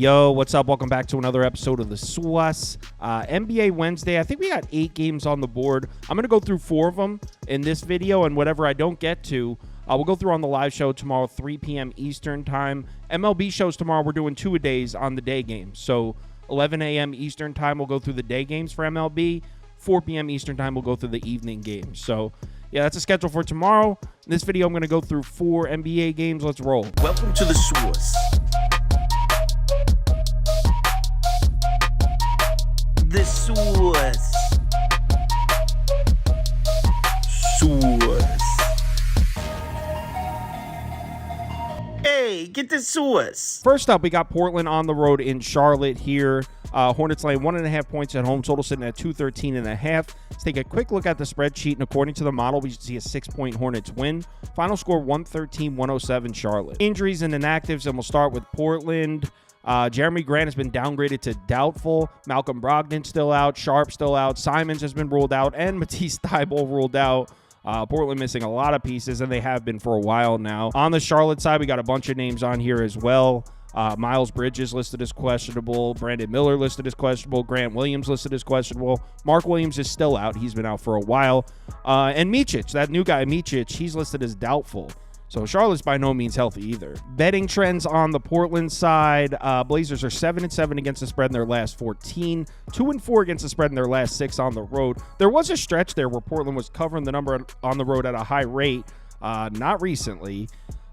Yo, what's up? Welcome back to another episode of the SWAS. NBA Wednesday. I think we got 8 games on the board. I'm going to go through 4 of them in this video, and whatever I don't get to, we'll go through on the live show tomorrow, 3 p.m. Eastern time. MLB shows tomorrow, we're doing 2-a-days on the day games. So 11 a.m. Eastern time, we'll go through the day games for MLB. 4 p.m. Eastern time, we'll go through the evening games. So, yeah, that's a schedule for tomorrow. In this video, I'm going to go through 4 NBA games. Let's roll. Welcome to the SWAS. The SWAS. SWAS. Hey, get the SWAS. First up, we got Portland on the road in Charlotte here. Hornets laying 1.5 points at home, total sitting at 213.5. Let's take a quick look at the spreadsheet, and according to the model, we should see a 6-point Hornets win. Final score 113-107 Charlotte. Injuries and inactives, and we'll start with Portland. Jeremy Grant has been downgraded to doubtful. Malcolm Brogdon still out. Sharp still out. Simons has been ruled out, and Matisse Thybulle ruled out. Portland missing a lot of pieces, and they have been for a while now. On the Charlotte side, we got a bunch of names on here as well. Miles Bridges listed as questionable. Brandon Miller listed as questionable. Grant Williams listed as questionable. Mark Williams is still out. He's been out for a while. And Micic, that new guy Micic, he's listed as doubtful. So Charlotte's by no means healthy either. Betting trends on the Portland side. Blazers are 7-7 against the spread in their last 14. 2-4 against the spread in their last 6 on the road. There was a stretch there where Portland was covering the number on the road at a high rate. Not recently.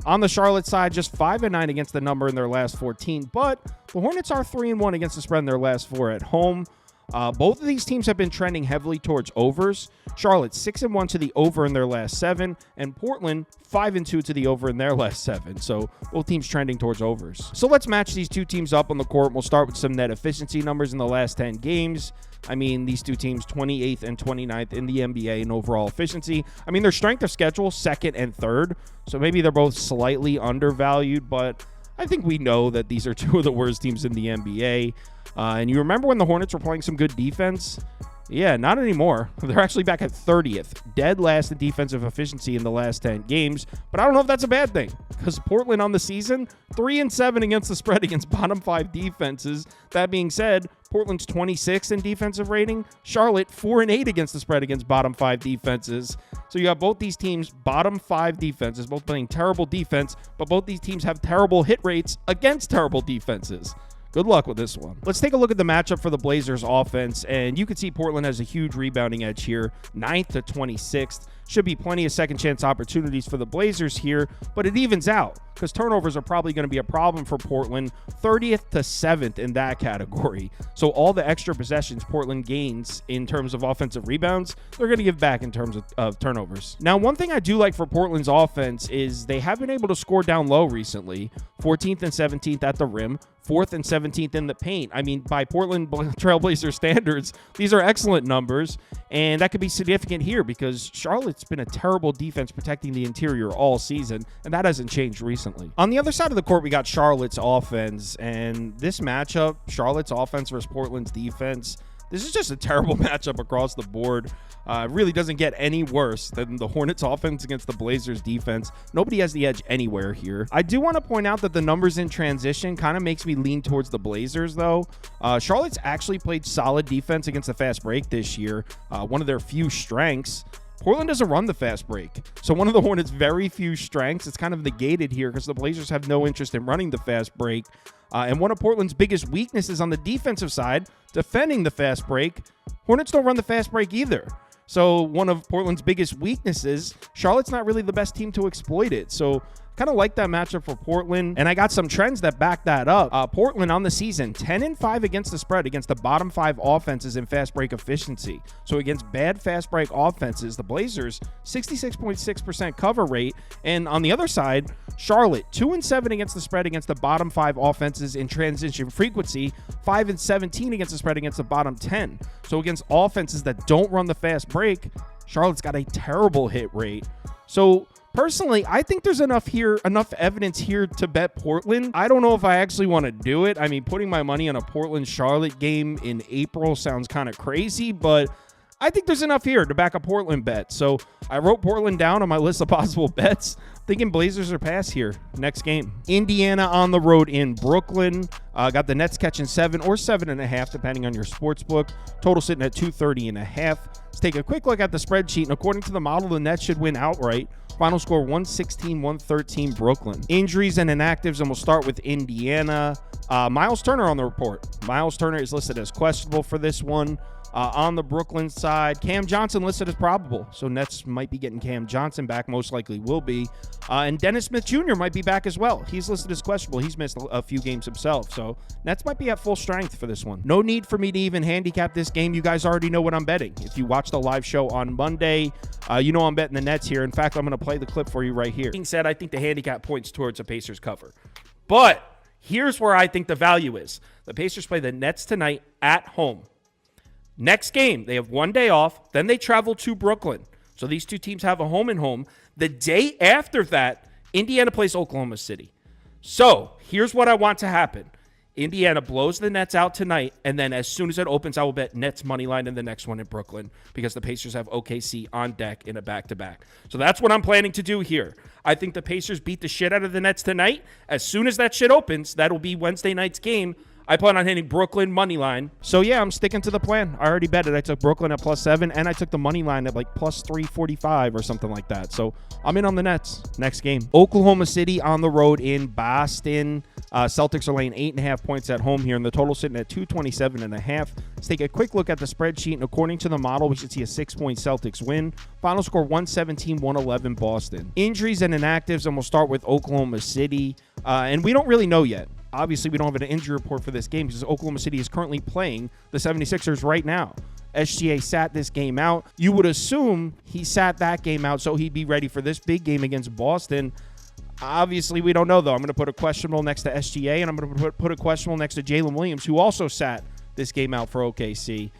On the Charlotte side, just 5-9 against the number in their last 14. But the Hornets are 3-1 against the spread in their last 4 at home. Both of these teams have been trending heavily towards overs. Charlotte 6-1 to the over in their last 7, and Portland 5-2 to the over in their last 7. So both teams trending towards overs. So let's match these two teams up on the court. We'll start with some net efficiency numbers in the last 10 games. I mean, these two teams 28th and 29th in the NBA in overall efficiency. I mean, their strength of schedule 2nd and 3rd. So maybe they're both slightly undervalued, but I think we know that these are two of the worst teams in the NBA. And you remember when the Hornets were playing some good defense? Yeah, not anymore. They're actually back at 30th, dead last in defensive efficiency in the last 10 games. But I don't know if that's a bad thing, because Portland on the season, 3-7 against the spread against bottom 5 defenses. That being said, Portland's 26th in defensive rating. Charlotte 4-8 against the spread against bottom 5 defenses. So you got both these teams, bottom 5 defenses, both playing terrible defense, but both these teams have terrible hit rates against terrible defenses. Good luck with this one. Let's take a look at the matchup for the Blazers offense, and you can see Portland has a huge rebounding edge here, 9th to 26th. Should be plenty of second chance opportunities for the Blazers here, but it evens out because turnovers are probably going to be a problem for Portland, 30th to 7th in that category. So all the extra possessions Portland gains in terms of offensive rebounds, they're going to give back in terms of turnovers. Now, one thing I do like for Portland's offense is they have been able to score down low recently, 14th and 17th at the rim, 4th and 17th in the paint. I mean, by Portland Trailblazer standards, these are excellent numbers, and that could be significant here because Charlotte's been a terrible defense protecting the interior all season, and that hasn't changed recently. On the other side of the court, we got Charlotte's offense, and this matchup, Charlotte's offense versus Portland's defense, this is just a terrible matchup across the board. It really doesn't get any worse than the Hornets offense against the Blazers defense. Nobody has the edge anywhere here. I do want to point out that the numbers in transition kind of makes me lean towards the Blazers, though. Charlotte's actually played solid defense against the fast break this year, one of their few strengths. Portland doesn't run the fast break. So one of the Hornets' very few strengths, it's kind of negated here because the Blazers have no interest in running the fast break. And one of Portland's biggest weaknesses on the defensive side, defending the fast break, Hornets don't run the fast break either. So one of Portland's biggest weaknesses, Charlotte's not really the best team to exploit it. So kind of like that matchup for Portland, and I got some trends that back that up. Portland on the season, 10-5 against the spread against the bottom 5 offenses in fast break efficiency. So against bad fast break offenses, the Blazers, 66.6% cover rate, and on the other side, Charlotte, 2-7 against the spread against the bottom 5 offenses in transition frequency, 5-17 against the spread against the bottom 10. So against offenses that don't run the fast break, Charlotte's got a terrible hit rate. So personally, I think there's enough evidence here to bet Portland. I don't know if I actually want to do it. I mean, putting my money on a Portland-Charlotte game in April sounds kind of crazy, but I think there's enough here to back a Portland bet. So I wrote Portland down on my list of possible bets. Thinking Blazers are pass here. Next game. Indiana on the road in Brooklyn. Got the Nets catching 7 or 7.5, depending on your sports book. Total sitting at 230.5. Let's take a quick look at the spreadsheet. And according to the model, the Nets should win outright. Final score 116-113 Brooklyn. Injuries and inactives, and we'll start with Indiana. Miles Turner on the report. Miles Turner is listed as questionable for this one. On the Brooklyn side, Cam Johnson listed as probable. So Nets might be getting Cam Johnson back, most likely will be. And Dennis Smith Jr. might be back as well. He's listed as questionable. He's missed a few games himself. So Nets might be at full strength for this one. No need for me to even handicap this game. You guys already know what I'm betting. If you watched the live show on Monday, you know I'm betting the Nets here. In fact, I'm going to play the clip for you right here. Being said, I think the handicap points towards a Pacers cover. But here's where I think the value is. The Pacers play the Nets tonight at home. Next game, they have 1 day off. Then they travel to Brooklyn. So these two teams have a home and home. The day after that, Indiana plays Oklahoma City. So here's what I want to happen. Indiana blows the Nets out tonight, and then as soon as it opens, I will bet Nets money line in the next one in Brooklyn because the Pacers have OKC on deck in a back-to-back. So that's what I'm planning to do here. I think the Pacers beat the shit out of the Nets tonight. As soon as that shit opens, that'll be Wednesday night's game. I plan on hitting Brooklyn money line. So, yeah, I'm sticking to the plan. I already bet it. I took Brooklyn at +7, and I took the money line at like +345 or something like that. So, I'm in on the Nets. Next game. Oklahoma City on the road in Boston. Celtics are laying 8.5 points at home here, and the total sitting at 227.5. Let's take a quick look at the spreadsheet, and according to the model, we should see a 6-point Celtics win. Final score 117-111 Boston. Injuries and inactives, and we'll start with Oklahoma City. And we don't really know yet. Obviously, we don't have an injury report for this game because Oklahoma City is currently playing the 76ers right now. SGA sat this game out. You would assume he sat that game out so he'd be ready for this big game against Boston. Obviously, we don't know, though. I'm going to put a questionable next to SGA, and I'm going to put a questionable next to Jalen Williams, who also sat this game out for OKC.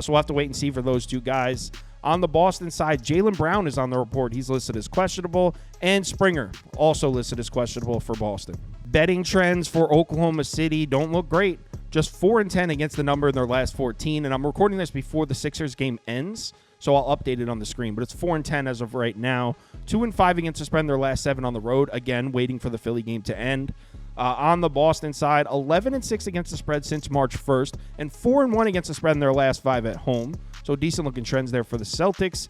So we'll have to wait and see for those two guys. On the Boston side, Jaylen Brown is on the report. He's listed as questionable. And Springer, also listed as questionable for Boston. Betting trends for Oklahoma City don't look great. Just 4-10 against the number in their last 14. And I'm recording this before the Sixers game ends, so I'll update it on the screen. But it's 4-10 as of right now. 2-5 against the spread in their last 7 on the road. Again, waiting for the Philly game to end. On the Boston side, 11-6 against the spread since March 1st, and 4-1 against the spread in their last 5 at home. So decent-looking trends there for the Celtics.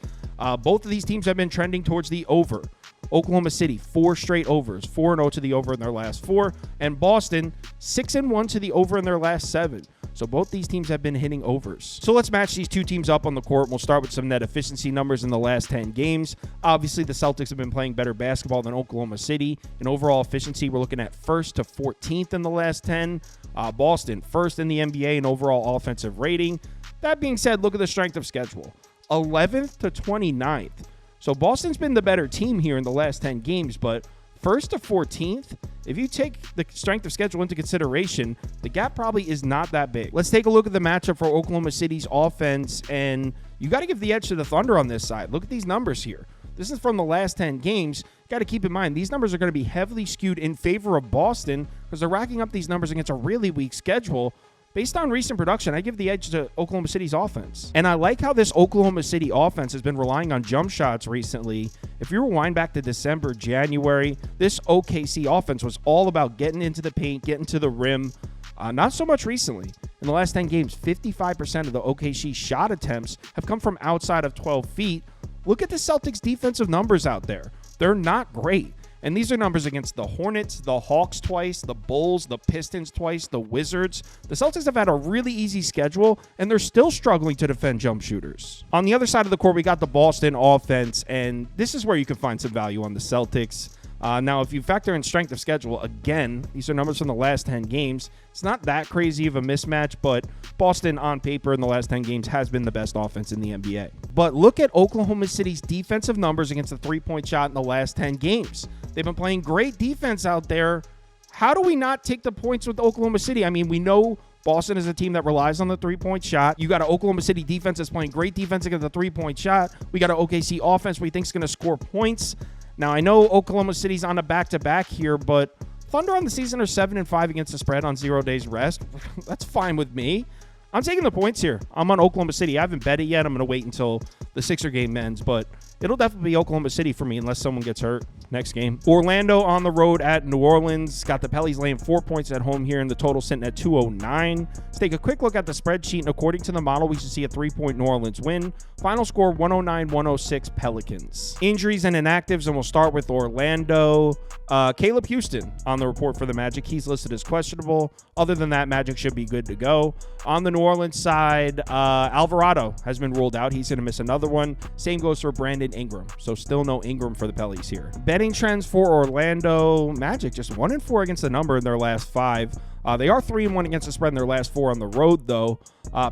Both of these teams have been trending towards the over. Oklahoma City, 4 straight overs, 4-0 to the over in their last 4, and Boston, 6-1 to the over in their last 7. So both these teams have been hitting overs. So let's match these two teams up on the court. We'll start with some net efficiency numbers in the last 10 games. Obviously, the Celtics have been playing better basketball than Oklahoma City. In overall efficiency, we're looking at 1st to 14th in the last 10. Boston, 1st in the NBA in overall offensive rating. That being said, look at the strength of schedule. 11th to 29th. So Boston's been the better team here in the last 10 games, but 1st to 14th, if you take the strength of schedule into consideration, the gap probably is not that big. Let's take a look at the matchup for Oklahoma City's offense, and you got to give the edge to the Thunder on this side. Look at these numbers here. This is from the last 10 games. You got to keep in mind, these numbers are going to be heavily skewed in favor of Boston because they're racking up these numbers against a really weak schedule. Based on recent production, I give the edge to Oklahoma City's offense. And I like how this Oklahoma City offense has been relying on jump shots recently. If you rewind back to December, January, this OKC offense was all about getting into the paint, getting to the rim. Not so much recently. In the last 10 games, 55% of the OKC shot attempts have come from outside of 12 feet. Look at the Celtics' defensive numbers out there. They're not great. And these are numbers against the Hornets, the Hawks twice, the Bulls, the Pistons twice, the Wizards. The Celtics have had a really easy schedule, and they're still struggling to defend jump shooters. On the other side of the court, we got the Boston offense, and this is where you can find some value on the Celtics. Now, if you factor in strength of schedule, again, these are numbers from the last 10 games. It's not that crazy of a mismatch, but Boston on paper in the last 10 games has been the best offense in the NBA. But look at Oklahoma City's defensive numbers against the three-point shot in the last 10 games. They've been playing great defense out there. How do we not take the points with Oklahoma City? I mean, we know Boston is a team that relies on the three-point shot. You got an Oklahoma City defense that's playing great defense against the three-point shot. We got an OKC offense we think is going to score points. Now, I know Oklahoma City's on a back-to-back here, but Thunder on the season are 7-5 against the spread on 0 days rest. That's fine with me. I'm taking the points here. I'm on Oklahoma City. I haven't bet it yet. I'm going to wait until the Sixer game ends, but it'll definitely be Oklahoma City for me unless someone gets hurt next game. Orlando on the road at New Orleans. Got the Pellies laying 4 points at home here, and the total sitting at 209. Let's take a quick look at the spreadsheet, and according to the model, we should see a 3-point New Orleans win. Final score 109-106 Pelicans. Injuries and inactives, and we'll start with Orlando. Caleb Houston on the report for the Magic. He's listed as questionable. Other than that, Magic should be good to go. On the New Orleans side, Alvarado has been ruled out. He's going to miss another one. Same goes for Brandon Ingram. So still no Ingram for the Pellies here. Betting trends for Orlando. Magic just 1-4 against the number in their last 5. They are 3-1 against the spread in their last 4 on the road, though.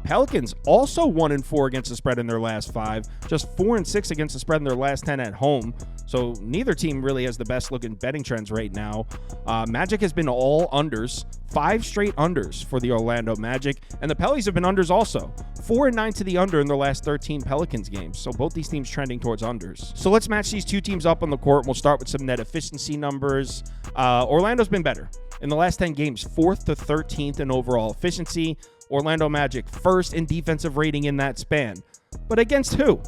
Pelicans also 1-4 against the spread in their last 5. Just 4-6 against the spread in their last 10 at home. So neither team really has the best looking betting trends right now. Magic has been all unders. 5 straight unders for the Orlando Magic. And the Pellies have been unders also. 4-9 to the under in their last 13 Pelicans games. So both these teams trending towards unders. So let's match these two teams up on the court. We'll start with some net efficiency numbers. Orlando's been better. In the last 10 games, 4th to 13th in overall efficiency. Orlando Magic, 1st in defensive rating in that span. But against who?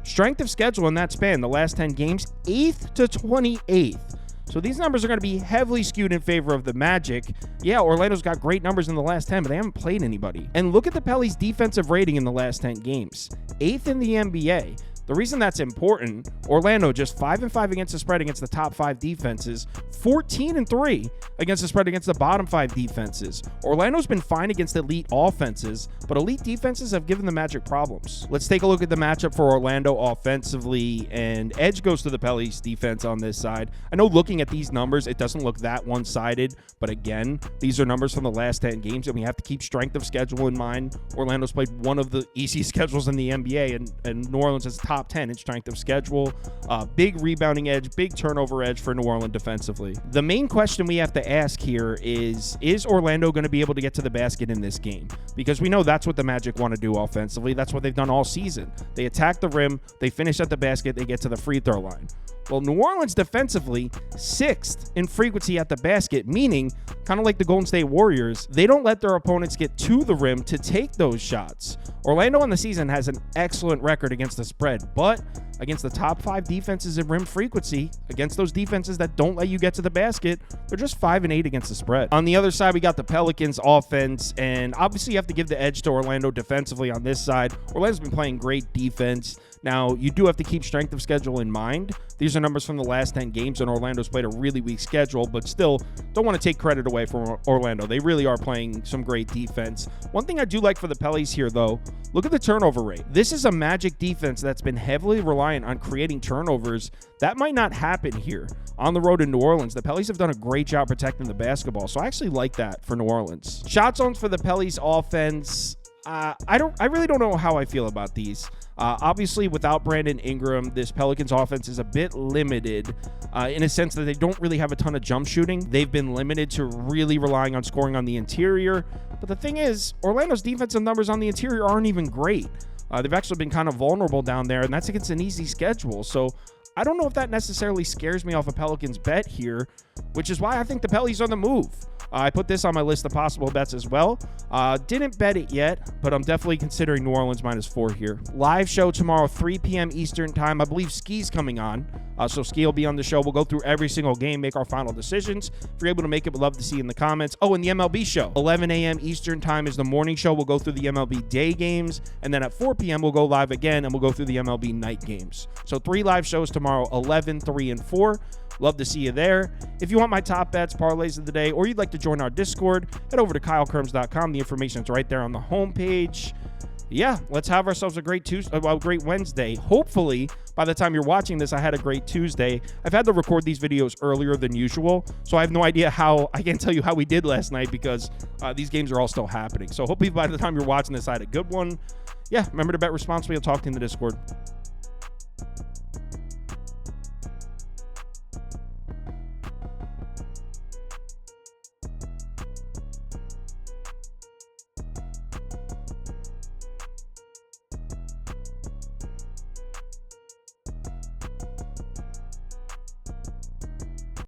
Strength of schedule in that span, the last 10 games, 8th to 28th. So these numbers are going to be heavily skewed in favor of the Magic. Yeah, Orlando's got great numbers in the last 10, but they haven't played anybody. And look at the Pellies' defensive rating in the last 10 games. 8th in the NBA. The reason that's important, Orlando just 5-5 against the spread against the top 5 defenses, 14-3 against the spread against the bottom 5 defenses. Orlando's been fine against elite offenses, but elite defenses have given the Magic problems. Let's take a look at the matchup for Orlando offensively, and edge goes to the Pellies defense on this side. I know looking at these numbers, it doesn't look that one-sided, but again, these are numbers from the last 10 games, and we have to keep strength of schedule in mind. Orlando's played one of the easiest schedules in the NBA, and New Orleans has top 10 in strength of schedule. Big rebounding edge, big turnover edge for New Orleans defensively. The main question we have to ask here is Orlando going to be able to get to the basket in this game? Because we know that's what the Magic want to do offensively. That's what they've done all season. They attack the rim, they finish at the basket, they get to the free throw line. Well, New Orleans defensively, 6th in frequency at the basket, meaning, kind of like the Golden State Warriors, they don't let their opponents get to the rim to take those shots. Orlando on the season has an excellent record against the spread, but against the top 5 defenses in rim frequency, against those defenses that don't let you get to the basket, they're just 5-8 against the spread. On the other side, we got the Pelicans offense, and obviously you have to give the edge to Orlando defensively on this side. Orlando's been playing great defense. Now, you do have to keep strength of schedule in mind. These are numbers from the last 10 games, and Orlando's played a really weak schedule, but still don't want to take credit away from Orlando. They really are playing some great defense. One thing I do like for the Pellies here, though, look at the turnover rate. This is a Magic defense that's been heavily reliant on creating turnovers. That might not happen here. On the road in New Orleans, the Pellies have done a great job protecting the basketball, so I actually like that for New Orleans. Shot zones for the Pellies offense. I really don't know how I feel about these. Obviously, without Brandon Ingram, this Pelicans offense is a bit limited in a sense that they don't really have a ton of jump shooting. They've been limited to really relying on scoring on the interior. But the thing is, Orlando's defensive numbers on the interior aren't even great. They've actually been kind of vulnerable down there, and that's against an easy schedule. So I don't know if that necessarily scares me off a Pelicans bet here, which is why I think the Pellies are on the move. I put this on my list of possible bets as well. Didn't bet it yet, but I'm definitely considering New Orleans -4 here. Live show tomorrow, 3 p.m. Eastern time. I believe Ski's coming on. So Ski will be on the show. We'll go through every single game, make our final decisions. If you're able to make it, we'd love to see you in the comments. Oh, and the MLB show. 11 a.m. Eastern time is the morning show. We'll go through the MLB day games. And then at 4 p.m., we'll go live again, and we'll go through the MLB night games. So 3 live shows tomorrow, 11, 3, and 4. Love to see you there. If you want my top bets, parlays of the day, or you'd like to join our Discord, head over to KyleKirms.com. The information is right there on the homepage. Yeah, let's have ourselves a great great Wednesday. Hopefully, by the time you're watching this, I had a great Tuesday. I've had to record these videos earlier than usual, so I have no idea I can't tell you how we did last night because these games are all still happening. So hopefully by the time you're watching this, I had a good one. Yeah, remember to bet responsibly. I'll talk to you in the Discord.